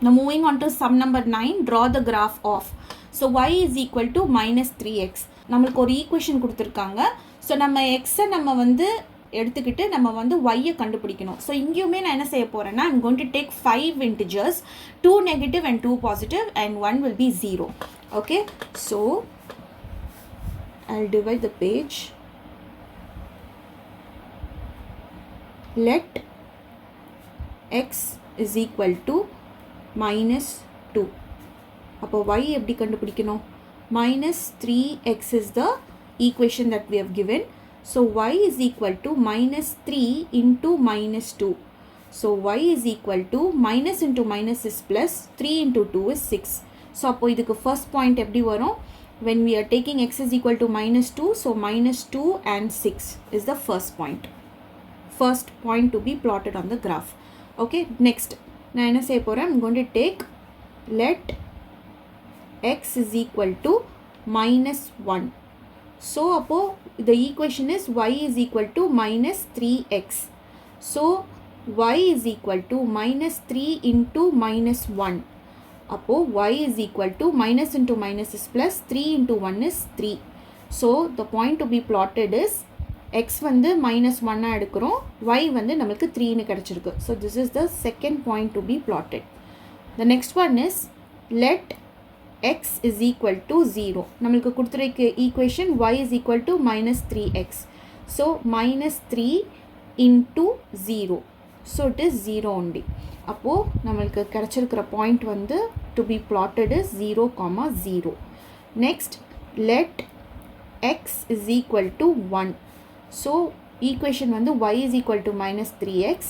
Now moving on to sum number 9, draw the graph of. So y is equal to minus 3x. நம்மளுக்கு ஒரு equation கொடுத்துருக்காங்க. So நம்ம எக்ஸை நம்ம வந்து எடுத்துக்கிட்டு நம்ம வந்து ஒய்யை கண்டுபிடிக்கணும். ஸோ இங்கேயுமே நான் என்ன செய்ய போகிறேன்னா, I'm going to take 5 integers, 2 negative and 2 positive, and 1 will be 0. Okay, so I'll divide the page. Let x is equal to minus 2. அப்போ y எப்படி கண்டுபிடிக்கணும்? Minus 3x is the equation that we have given. So y is equal to minus 3 into minus 2. So y is equal to minus into minus is plus, 3 into 2 is 6. So அப்போ இதுக்கு first point எப்படி வரும்? When we are taking x is equal to minus 2, so minus 2 and 6 is the first point. First point to be plotted on the graph. Okay, next நான் என்ன செய்ய போகிறேன்? I'm going to take let x is equal to minus 1. So அப்போ the equation is y is equal to minus 3x. So y is equal to minus 3 into minus 1. அப்போ y is equal to minus into minus is plus, 3 into 1 is 3. So the point to be plotted is x வந்து minus 1 எடுக்கிறோம், y வந்து நம்மளுக்கு 3னு கிடைச்சிருக்கு. So this is the second point to be plotted. The next one is let x is equal to 0. நம்மளுக்கு கொடுத்திருக்க equation y is equal to minus 3x. So minus 3 into 0. So it is 0 only. அப்போ நம்மளுக்கு கிடைச்சிருக்கிற point வந்து to be plotted is 0, 0. Next, let x is equal to 1. So equation வந்து y is equal to minus 3x.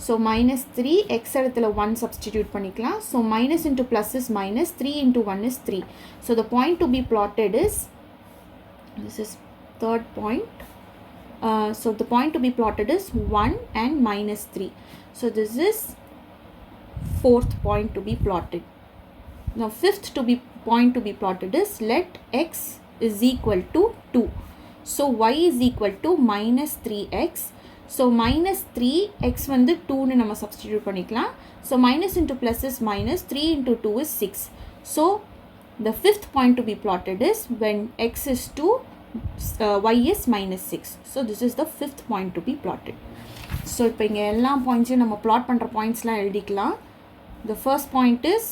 So minus 3, x இடத்துல 1 substitute பண்ணிக்கலாம். So minus into plus is minus, 3 into 1 is 3. So the point to be plotted is, this is third point. So the point to be plotted is 1 and minus 3. So this is fourth point to be plotted. Now fifth point to be plotted is let x is equal to 2. So y is equal to minus 3x. So minus 3, x வந்து 2னு நம்ம substitute பண்ணிக்கலாம். So minus into plus is minus, 3 into 2 is 6. So the fifth point to be plotted is when x is 2, y is minus 6. So this is the fifth point to be plotted. So இப்போ இங்கே எல்லா பாயிண்ட்ஸையும் நம்ம plot பண்ணுற பாயிண்ட்ஸ்லாம் எழுதிக்கலாம். The first point is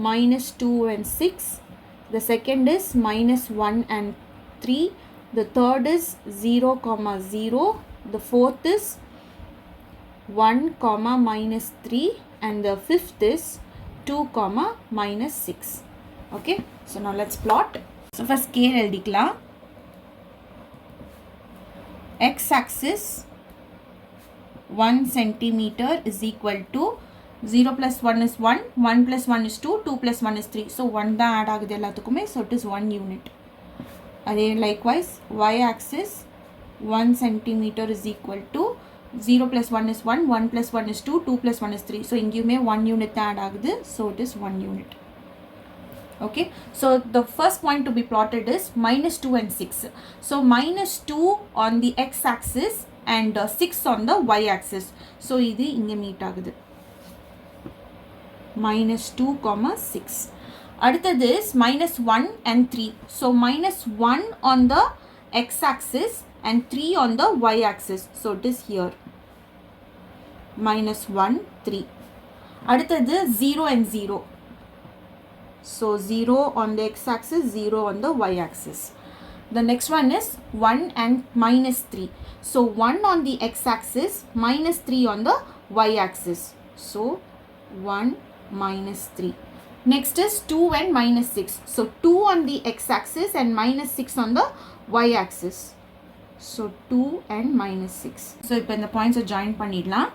minus 2 and 6. The second is minus 1 and 3. The third is 0, 0. The fourth is 1, minus 3. And the fifth is 2, minus 6. Okay. So now let's plot. So first scale எழுதிக்கலாம். X-axis 1 centimeter is equal to 0 plus 1 is 1, 1 plus 1 is 2, 2 plus 1 is 3. So 1 தான் add ஆகுது எல்லாத்துக்குமே. So it is 1 unit. அதே likewise y-axis 1 centimeter is equal to 0 plus 1 is 1, 1 plus 1 is 2, 2 plus 1 is 3. So இங்கேயுமே 1 unit தான் add ஆகுது. So it is 1 unit. Okay. So the first point to be plotted is minus 2 and 6. So minus 2 on the x-axis and 6 on the y-axis. So இது இங்கே meet ஆகுது. Minus 2, 6. அடுத்தது is minus 1 and 3. So minus 1 on the x-axis and 3 on the y-axis. So it is here. Minus 1, 3. அடுத்தது 0 and 0. So 0 on the x-axis, 0 on the y-axis. The next one is 1 and minus 3. So 1 on the x-axis, minus 3 on the y-axis. So 1 minus 3. Next is 2 and minus 6. So 2 on the x-axis and minus 6 on the y-axis. So 2 and minus 6. So இப்போ இந்த points join பண்ணிடலாம்.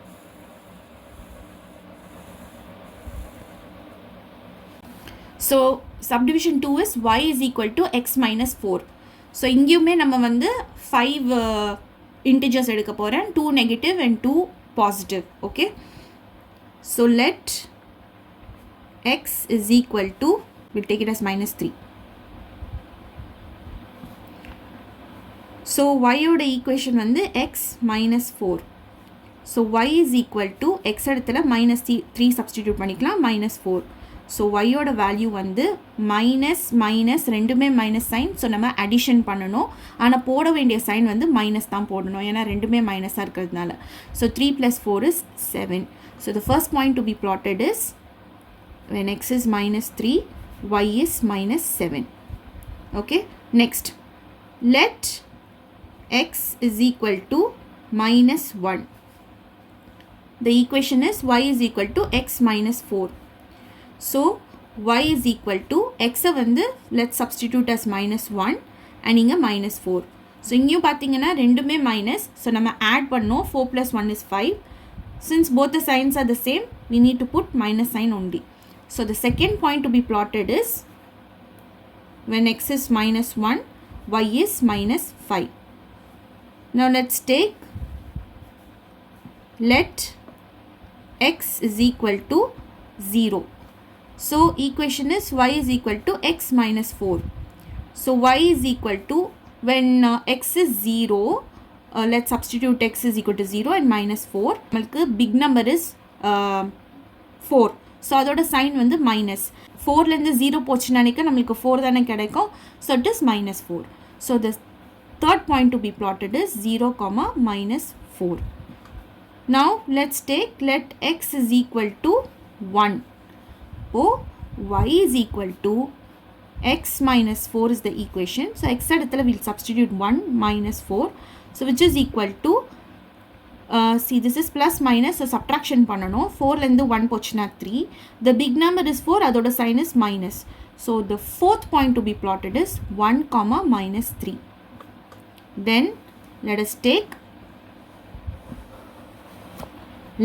So subdivision 2 is y is equal to x minus 4. So இங்கேயுமே நம்ம வந்து 5 integers எடுக்க போகிறேன், 2 negative and 2 positive. Okay. So let x is equal to, we'll take it as minus 3. So y ஓட equation வந்து x minus 4. So y is equal to x இடத்துல minus 3 substitute பண்ணிக்கலாம், minus 4. So ஒய்யோட value வந்து minus minus ரெண்டுமே minus sign. So நம்ம addition பண்ணணும். ஆனால் போட வேண்டிய சைன் வந்து மைனஸ் தான் போடணும், ஏன்னா ரெண்டுமே மைனஸாக இருக்கிறதுனால. So 3 + 4 is 7. So the first point to be plotted is when x is -3, y is -7. Okay, next let x is equal to -1. The equation is y is equal to x minus 4. So y is equal to x வந்து let's substitute as -1 and இங்க -4. So இங்கேயும் பார்த்தீங்கன்னா ரெண்டுமே minus. So நம்ம add பண்ணோம். 4 + 1 is 5. Since both the signs are the same, we need to put minus sign only. So the second point to be plotted is when x is -1, y is -5. Now let's take let x is equal to 0. So equation is y is equal to x minus 4. So y is equal to when x is 0, let's substitute x is equal to 0 and -4. நமக்கு big number is 4. So அதோட sign வந்து minus. 4லேருந்து 0 போச்சுன்னு நினைக்க நம்மளுக்கு 4 தானே கிடைக்கும். So it is -4. So the third point to be plotted is 0, -4. Now let's take let x is equal to 1. Oh, y is equal to x minus 4 is the equation. So x இடத்துல we'll substitute 1 -4. So which is equal to see this is plus minus, so subtraction பண்ணணும். 4லேருந்து 1 போச்சுன்னா 3. The big number is 4, அதோட sign is minus. So the fourth point to be plotted is 1, -3. Then let us take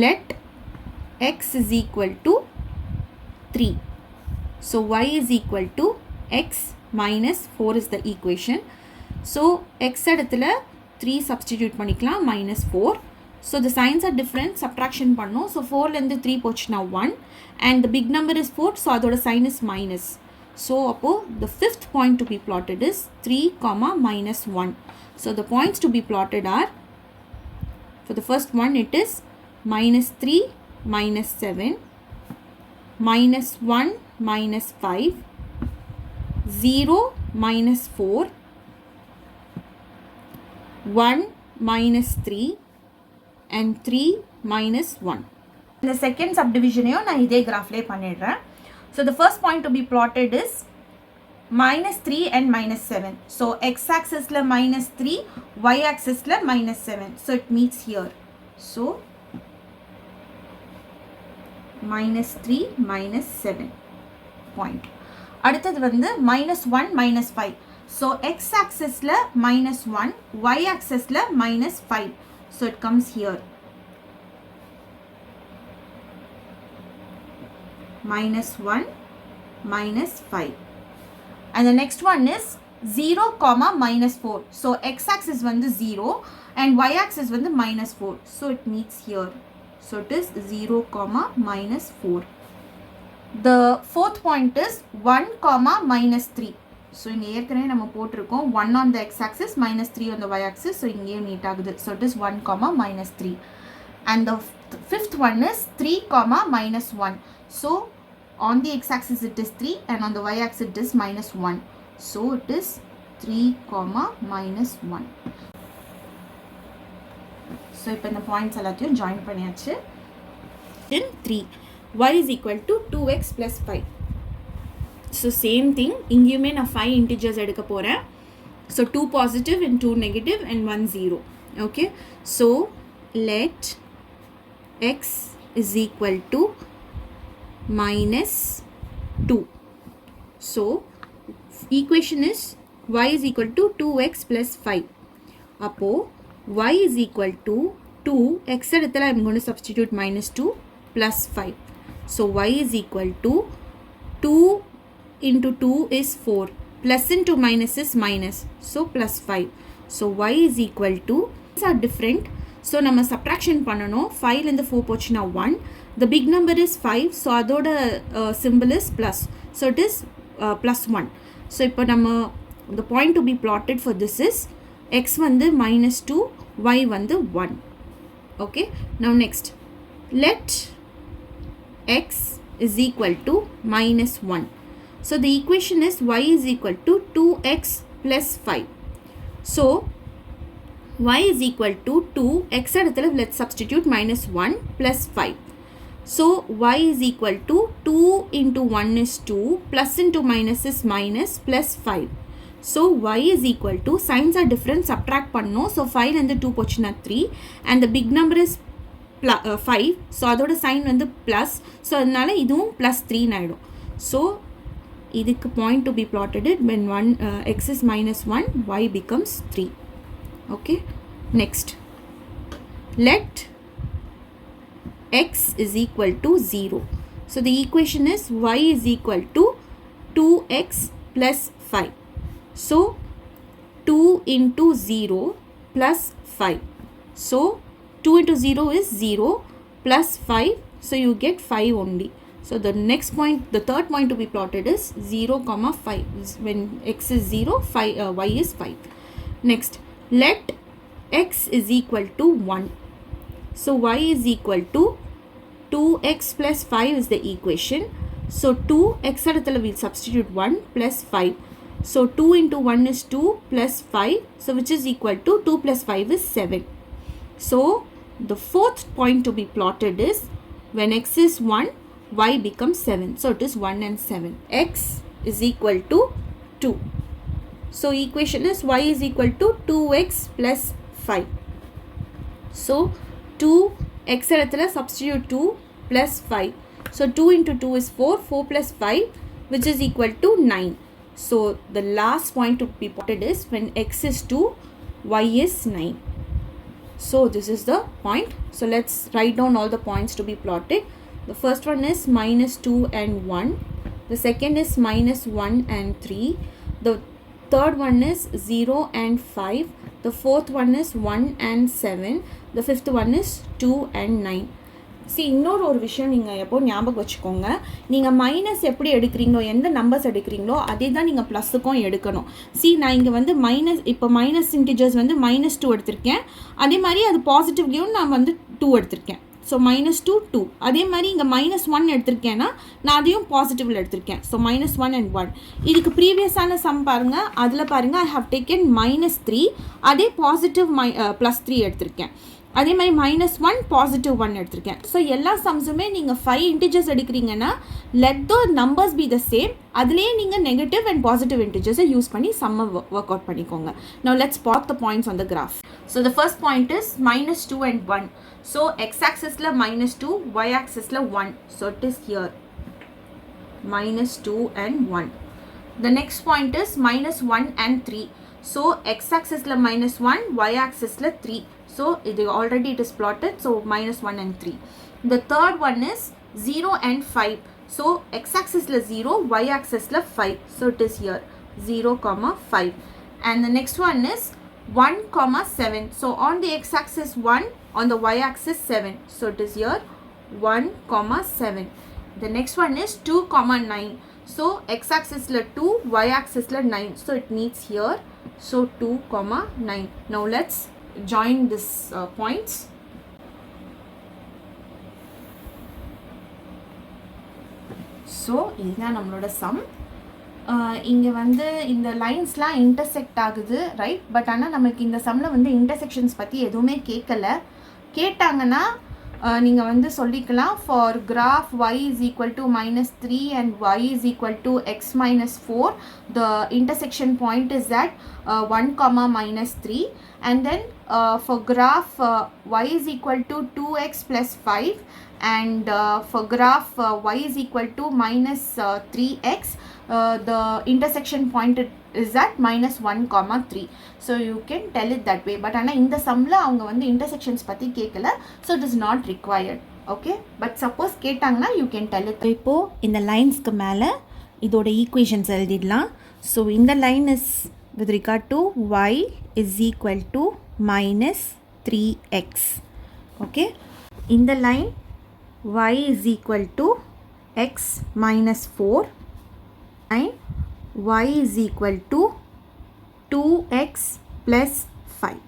let x is equal to 3. So y is equal to x minus 4 is the equation. So x இடத்துல 3 substitute பண்ணிக்கலாம் -4. So the signs are different, subtraction பண்ணோம். So 4லேருந்து 3 போச்சுன்னா 1 and the big number is 4, so அதோட sign is minus. So அப்போ the fifth point to be plotted is 3, -1. So the points to be plotted are, for the first one it is -3, -7, -1, -5, 0, -4, 1, -3 and 3, -1. இந்த second subdivision-ஐயும் நான் இதே கிராஃப்லே பண்ணிடுறேன். So the first point to be plotted is -3 and -7. So x-axis-ல -3, y-axis-ல -7. So it meets here. So -3, -7 point. அடுத்தது வந்து -1, -5. So x-axis-ல -1, y-axis-ல -5. So it comes here. -1, -5. And the next one is 0, -4. So x-axis வந்து 0 and y-axis வந்து -4. So it meets here. So it is 0, -4. The fourth point is 1, -3. So இங்கே ஏற்கனவே நம்ம போட்டிருக்கோம் 1 on the x-axis, -3 on the y-axis. So இங்கேயும் NEET ஆகுது. So it is 1, -3. And the fifth one is 3, -1. So on the x-axis it is 3 and on the y-axis it is -1. So it is 3, -1. So இப்போ இந்த points எல்லாத்தையும் join பண்ணியாச்சு. In 3, y is equal to 2x plus 5. So same thing, இங்கேயுமே நான் 5 integers எடுக்க போகிறேன். So 2 positive and 2 negative and 1 0. Okay, so let x is equal to -2. So equation is y is equal to 2x plus 5. அப்போ y is equal to 2, x இடத்துல I'm going to substitute -2 plus 5. So y is equal to 2 into 2 is 4. Plus into minus is minus. So plus 5. So y is equal to, these are different. So நம்ம subtraction பண்ணணும். 5லேருந்து 4 போச்சுன்னா 1. The big number is 5. So அதோட symbol is plus. So it is plus 1. So இப்போ நம்ம the point to be plotted for this is x வந்து -2, y வந்து 1. Okay. Now next, let x is equal to minus 1. So the equation is y is equal to 2x plus 5. So y is equal to 2, x இடத்துல let's substitute minus 1 plus 5. So y is equal to 2 into 1 is 2, plus into minus is minus, plus 5. So y is equal to, signs are different, subtract பண்ணோம். So 5 and the 2 போச்சுனா 3, and the big number is 5. So அதோட sign வந்து plus, so அதனால இதுவும் plus 3 ஆயிடும். So இதுக்கு point to be plotted when x is minus 1, y becomes 3. Okay, next, let x is equal to 0. So the equation is y is equal to 2x plus 5. So 2 into 0 plus 5. So 2 into 0 is 0 plus 5. So you get 5 only. So the next point, the third point to be plotted is 0, 5. When x is 0, y is 5. Next, let x is equal to 1. So y is equal to 2x plus 5 is the equation. So 2, x இடத்துல we'll substitute 1 plus 5. So 2 into 1 is 2 plus 5. So which is equal to 2 plus 5 is 7. So the fourth point to be plotted is when x is 1, y becomes 7. So it is 1 and 7. X is equal to 2. So equation is y is equal to 2x plus 5. So 2, x இடத்துல substitute 2 plus 5. So 2 into 2 is 4, 4 plus 5, which is equal to 9. So the last point to be plotted is when x is 2, y is 9. So this is the point. So let's write down all the points to be plotted. The first one is minus 2 and 1. The second is minus 1 and 3. The third one is 0 and 5. The fourth one is 1 and 7. The fifth one is 2 and 9. See, இன்னொரு ஒரு விஷயம் நீங்கள் எப்போ ஞாபகம் வச்சுக்கோங்க, நீங்கள் minus எப்படி எடுக்கிறீங்களோ, எந்த நம்பர்ஸ் எடுக்கிறீங்களோ அதே தான் நீங்கள் ப்ளஸுக்கும் எடுக்கணும். See, நான் இங்கே வந்து இப்போ மைனஸ் இன்டிஜர்ஸ் வந்து minus 2 எடுத்திருக்கேன். அதே மாதிரி அது பாசிட்டிவ்லேயும் நான் வந்து 2 எடுத்திருக்கேன். So minus 2, 2. அதே மாதிரி இங்கே minus 1 எடுத்திருக்கேன்னா நான் அதையும் பாசிட்டிவில் எடுத்திருக்கேன். So minus 1 and 1. இதுக்கு ப்ரீவியஸான சம் பாருங்கள், அதில் பாருங்கள் I have taken minus 3, அதே பாசிட்டிவ் +3 எடுத்திருக்கேன். அதே மாதிரி -1 +1 எடுத்திருக்கேன். ஸோ எல்லா சம்ஸுமே நீங்கள் 5 இன்டிஜர்ஸ் எடுக்கிறீங்கன்னா let the numbers be the same. அதுலேயே நீங்கள் நெகட்டிவ் அண்ட் பாசிட்டிவ் இன்டிஜர்ஸை யூஸ் பண்ணி சம்மை ஒர்க் அவுட் பண்ணிக்கோங்க. Now let's plot the points on the graph. So the first point is -2 and 1. So x-axisல -2, y-axisல 1. So it is here -2 and 1. The next point is -1 and 3. So x-axisல -1, y-axisல 3. So it is plotted. So -1 and 3. The third one is 0 and 5. So x-axis la 0, y-axis la 5. So it is here 0, 5. And the next one is 1, 7. So on the x-axis 1, on the y-axis 7. So it is here 1, 7. The next one is 2, 9. So x-axis la 2, y-axis la 9. So it meets here. So 2, 9. Now let's join this points. So இதுதான் நம்மளோட some. இங்கே வந்து இந்த லைன்ஸ்லாம் intersect ஆகுது, right? But ஆனால் நமக்கு இந்த சம்மில் வந்து இன்டர்செக்ஷன்ஸ் பற்றி எதுவுமே கேட்டாங்கன்னா நீங்கள் வந்து சொல்லிக்கலாம் for graph y is equal to -3 and y is equal to x -4, the intersection point is at 1, -3, and then for graph y is equal to 2x plus 5 and for graph y is equal to -3x, the intersection point is at -1, 3. So you can tell it that way. But ஆனால் இந்த சம்மில் அவங்க வந்து intersections பற்றி கேட்கல, so it is not required. Okay, but suppose கேட்டாங்கன்னா you can tell it. இப்போது இந்த லைன்ஸ்க்கு மேலே இதோட ஈக்குவேஷன்ஸ் எழுதிடலாம். ஸோ இந்த line is with regard to y is equal to -3x. Okay, in the line y is equal to x -4 and y is equal to 2x plus 5.